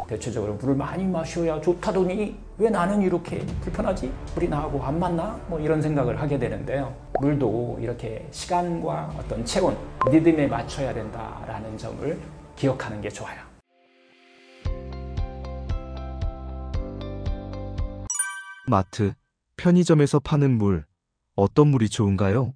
대체적으로 물을 많이 마셔야 좋다더니 왜 나는 이렇게 불편하지? 물이 나하고 안 맞나? 뭐 이런 생각을 하게 되는데요. 물도 이렇게 시간과 어떤 체온, 리듬에 맞춰야 된다라는 점을 기억하는 게 좋아요. 마트, 편의점에서 파는 물, 어떤 물이 좋은가요?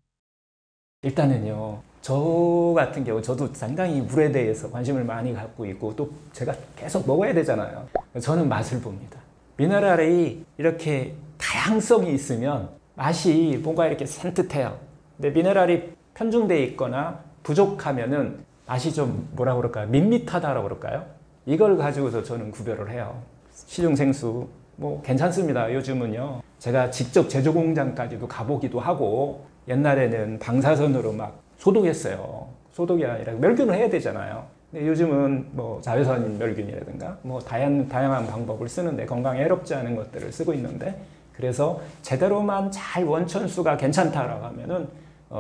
일단은요, 저 같은 경우 저도 상당히 물에 대해서 관심을 많이 갖고 있고 또 제가 계속 먹어야 되잖아요. 저는 맛을 봅니다. 미네랄이 이렇게 다양성이 있으면 맛이 뭔가 이렇게 산뜻해요. 근데 미네랄이 편중되어 있거나 부족하면은 맛이 좀 뭐라 그럴까요? 밋밋하다라고 그럴까요? 이걸 가지고서 저는 구별을 해요. 시중 생수 뭐 괜찮습니다. 요즘은요. 제가 직접 제조 공장까지도 가보기도 하고 옛날에는 방사선으로 막 소독했어요. 소독이 아니라 멸균을 해야 되잖아요. 근데 요즘은 뭐 자외선 멸균이라든가 뭐 다양한 방법을 쓰는데 건강에 해롭지 않은 것들을 쓰고 있는데 그래서 제대로만 잘 원천수가 괜찮다라고 하면은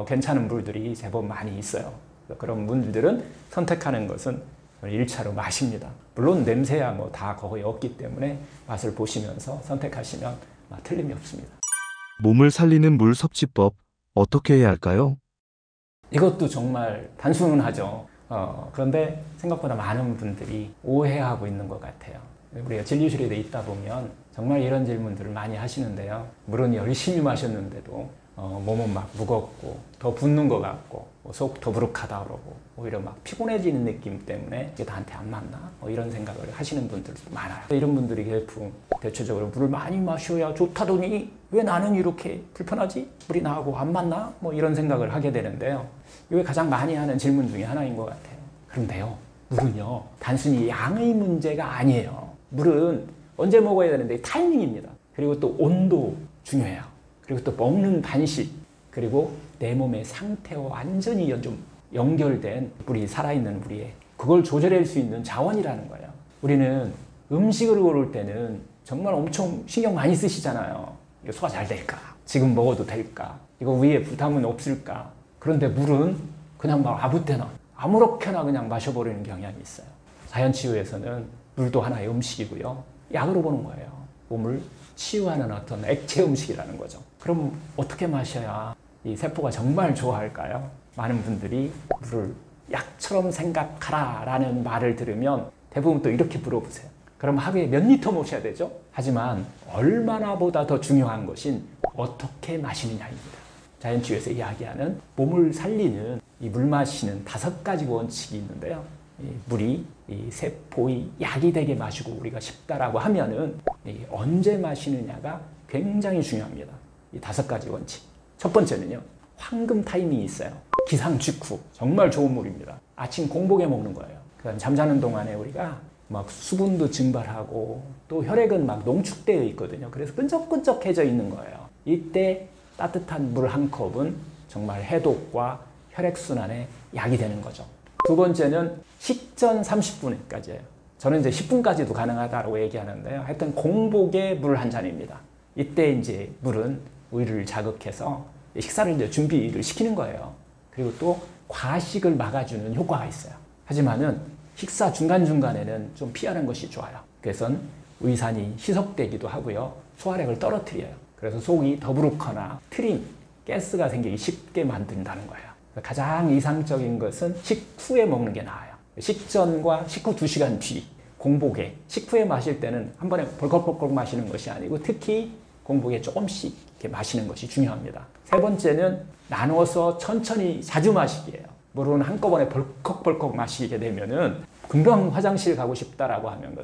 괜찮은 물들이 제법 많이 있어요. 그런 물들은 선택하는 것은 1차로 맛입니다. 물론 냄새야 뭐 다 거의 없기 때문에 맛을 보시면서 선택하시면 틀림이 없습니다. 몸을 살리는 물 섭취법, 어떻게 해야 할까요? 이것도 정말 단순하죠. 그런데 생각보다 많은 분들이 오해하고 있는 것 같아요. 우리가 진료실에 있다 보면 정말 이런 질문들을 많이 하시는데요. 물은 열심히 마셨는데도 몸은 막 무겁고 더 붓는 것 같고 속 더부룩하다 그러고 오히려 막 피곤해지는 느낌 때문에 이게 나한테 안 맞나? 이런 생각을 하시는 분들도 많아요. 이런 분들이 대체적으로 물을 많이 마셔야 좋다더니 왜 나는 이렇게 불편하지? 물이 나하고 안 맞나? 뭐 이런 생각을 하게 되는데요. 이게 가장 많이 하는 질문 중에 하나인 것 같아요. 그런데요, 물은요 단순히 양의 문제가 아니에요. 물은 언제 먹어야 되는데 타이밍입니다. 그리고 또 온도 중요해요. 그리고 또 먹는 반식, 그리고 내 몸의 상태와 완전히 좀 연결된 물이 살아있는 물이에요. 그걸 조절할 수 있는 자원이라는 거예요. 우리는 음식을 고를 때는 정말 엄청 신경 많이 쓰시잖아요. 이거 소화 잘 될까? 지금 먹어도 될까? 이거 위에 부담은 없을까? 그런데 물은 그냥 막 아무 때나 아무렇게나 그냥 마셔버리는 경향이 있어요. 자연치유에서는 물도 하나의 음식이고요. 약으로 보는 거예요. 몸을 치유하는 어떤 액체 음식이라는 거죠. 그럼 어떻게 마셔야 이 세포가 정말 좋아할까요? 많은 분들이 물을 약처럼 생각하라 라는 말을 들으면 대부분 또 이렇게 물어보세요. 그럼 하루에 몇 리터 마셔야 되죠? 하지만 얼마나 보다 더 중요한 것은 어떻게 마시느냐입니다. 자연치유에서 이야기하는 몸을 살리는 이 물 마시는 5가지 원칙이 있는데요. 이 물이 이 세포의 약이 되게 마시고 우리가 싶다라고 하면은 언제 마시느냐가 굉장히 중요합니다. 이 5가지 원칙. 첫 번째는요, 황금 타이밍이 있어요. 기상 직후 정말 좋은 물입니다. 아침 공복에 먹는 거예요. 그러니까 잠자는 동안에 우리가 막 수분도 증발하고 또 혈액은 막 농축되어 있거든요. 그래서 끈적끈적해져 있는 거예요. 이때 따뜻한 물 한 컵은 정말 해독과 혈액순환에 약이 되는 거죠. 두 번째는 식전 30분까지예요. 저는 이제 10분까지도 가능하다고 얘기하는데요. 하여튼 공복에 물 한 잔입니다. 이때 이제 물은 우리를 자극해서 식사를 이제 준비를 시키는 거예요. 그리고 또 과식을 막아주는 효과가 있어요. 하지만은 식사 중간중간에는 좀 피하는 것이 좋아요. 그래서 위산이 희석되기도 하고요. 소화력을 떨어뜨려요. 그래서 속이 더부룩거나 트림, 가스가 생기기 쉽게 만든다는 거예요. 가장 이상적인 것은 식후에 먹는 게 나아요. 식전과 식후 2시간 뒤, 공복에, 식후에 마실 때는 한 번에 벌컥벌컥 마시는 것이 아니고 특히 공복에 조금씩 이렇게 마시는 것이 중요합니다. 세 번째는 나눠서 천천히 자주 마시기예요. 물은 한꺼번에 벌컥벌컥 마시게 되면은 금방 화장실 가고 싶다라고 하는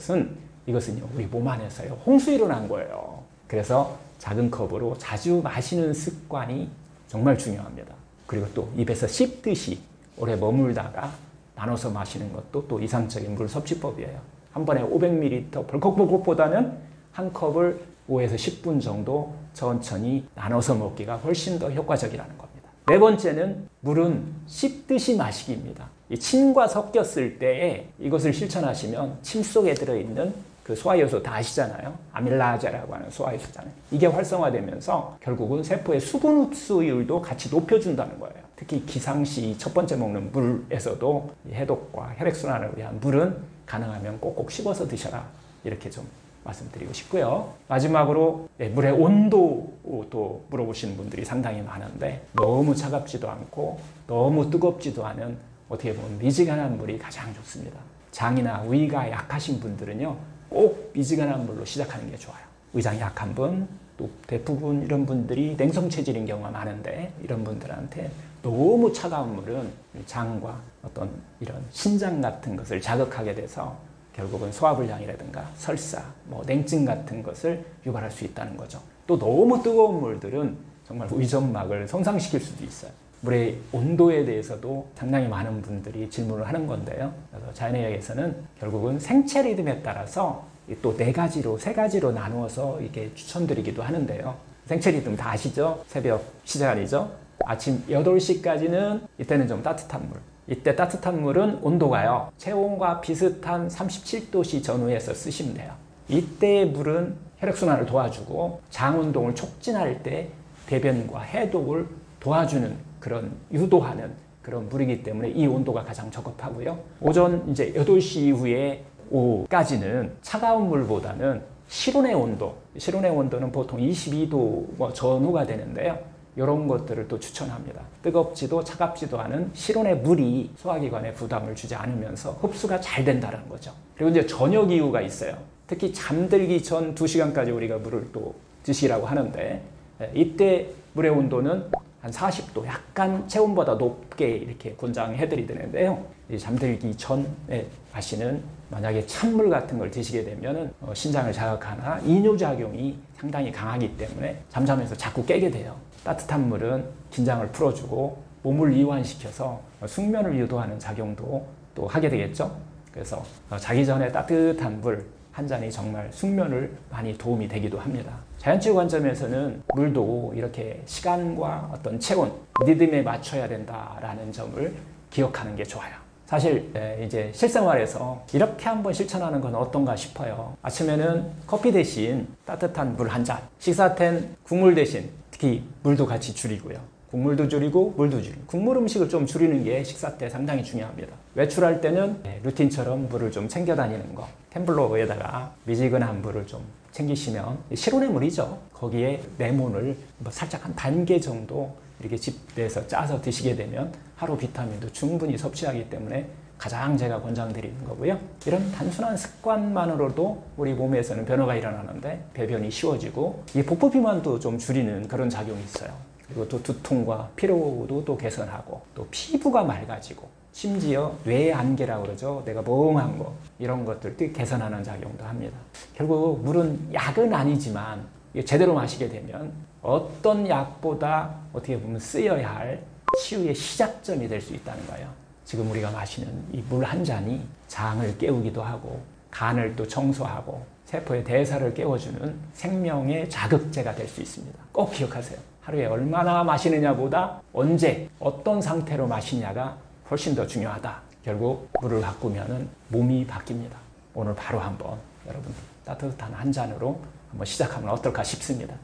이것은요 우리 몸 안에서요 홍수 일어난 거예요. 그래서 작은 컵으로 자주 마시는 습관이 정말 중요합니다. 그리고 또 입에서 씹듯이 오래 머물다가 나눠서 마시는 것도 또 이상적인 물 섭취법이에요. 한 번에 500ml 벌컥벌컥보다는 한 컵을 5에서 10분 정도 천천히 나눠서 먹기가 훨씬 더 효과적이라는 겁니다. 네 번째는 물은 씹듯이 마시기입니다. 이 침과 섞였을 때에 이것을 실천하시면 침 속에 들어있는 그 소화효소 다 아시잖아요. 아밀라제라고 하는 소화효소잖아요. 이게 활성화되면서 결국은 세포의 수분 흡수율도 같이 높여준다는 거예요. 특히 기상시 첫 번째 먹는 물에서도 해독과 혈액순환을 위한 물은 가능하면 꼭꼭 씹어서 드셔라. 이렇게 좀 말씀드리고 싶고요. 마지막으로 물의 온도도 물어보시는 분들이 상당히 많은데 너무 차갑지도 않고 너무 뜨겁지도 않은 어떻게 보면 미지근한 물이 가장 좋습니다. 장이나 위가 약하신 분들은요, 꼭 미지근한 물로 시작하는 게 좋아요. 위장이 약한 분, 또 대부분 이런 분들이 냉성 체질인 경우가 많은데 이런 분들한테 너무 차가운 물은 장과 어떤 이런 신장 같은 것을 자극하게 돼서 결국은 소화불량이라든가 설사, 냉증 같은 것을 유발할 수 있다는 거죠. 또 너무 뜨거운 물들은 정말 위점막을 손상시킬 수도 있어요. 물의 온도에 대해서도 상당히 많은 분들이 질문을 하는 건데요. 그래서 자연의학에서는 결국은 생체 리듬에 따라서 또 4가지로, 3가지로 나누어서 이게 추천드리기도 하는데요. 생체 리듬 다 아시죠? 새벽 시간이죠. 아침 8시까지는 이때는 좀 따뜻한 물. 이때 따뜻한 물은 온도가요, 체온과 비슷한 37도씨 전후에서 쓰시면 돼요. 이때의 물은 혈액순환을 도와주고 장 운동을 촉진할 때 대변과 해독을 도와주는 그런 유도하는 그런 물이기 때문에 이 온도가 가장 적합하고요. 오전 이제 8시 이후에 오후까지는 차가운 물보다는 실온의 온도, 실온의 온도는 보통 22도 전후가 되는데요. 이런 것들을 또 추천합니다. 뜨겁지도 차갑지도 않은 실온의 물이 소화기관에 부담을 주지 않으면서 흡수가 잘 된다는 거죠. 그리고 이제 저녁 이후가 있어요. 특히 잠들기 전 2시간까지 우리가 물을 또 드시라고 하는데 이때 물의 온도는 한 40도, 약간 체온보다 높게 이렇게 권장해 드리는데요. 잠들기 전에 마시는 만약에 찬물 같은 걸 드시게 되면 신장을 자극하나 이뇨작용이 상당히 강하기 때문에 잠자면서 자꾸 깨게 돼요. 따뜻한 물은 긴장을 풀어주고 몸을 이완시켜서 숙면을 유도하는 작용도 또 하게 되겠죠. 그래서 자기 전에 따뜻한 물 한 잔이 정말 숙면을 많이 도움이 되기도 합니다. 자연치유 관점에서는 물도 이렇게 시간과 어떤 체온, 리듬에 맞춰야 된다라는 점을 기억하는 게 좋아요. 사실 이제 실생활에서 이렇게 한번 실천하는 건 어떤가 싶어요. 아침에는 커피 대신 따뜻한 물 한 잔, 식사 때는 국물 대신 특히 물도 같이 줄이고요. 국물도 줄이고 물도 줄이고 국물 음식을 좀 줄이는 게 식사 때 상당히 중요합니다. 외출할 때는 루틴처럼 물을 좀 챙겨 다니는 거, 텀블러에다가 미지근한 물을 좀 챙기시면 실온의 물이죠. 거기에 레몬을 살짝 한 반 개 정도 이렇게 집에서 짜서 드시게 되면 하루 비타민도 충분히 섭취하기 때문에 가장 제가 권장드리는 거고요. 이런 단순한 습관만으로도 우리 몸에서는 변화가 일어나는데 배변이 쉬워지고 이 복부 비만도 좀 줄이는 그런 작용이 있어요. 그리고 또 두통과 피로도 또 개선하고 또 피부가 맑아지고 심지어 뇌의 안개라고 그러죠. 내가 멍한 거 이런 것들도 개선하는 작용도 합니다. 결국 물은 약은 아니지만 제대로 마시게 되면 어떤 약보다 어떻게 보면 쓰여야 할 치유의 시작점이 될 수 있다는 거예요. 지금 우리가 마시는 이 물 한 잔이 장을 깨우기도 하고 간을 또 청소하고 세포의 대사를 깨워주는 생명의 자극제가 될 수 있습니다. 꼭 기억하세요. 하루에 얼마나 마시느냐보다 언제 어떤 상태로 마시냐가 훨씬 더 중요하다. 결국 물을 바꾸면 몸이 바뀝니다. 오늘 바로 한번 여러분 따뜻한 한 잔으로 한번 시작하면 어떨까 싶습니다.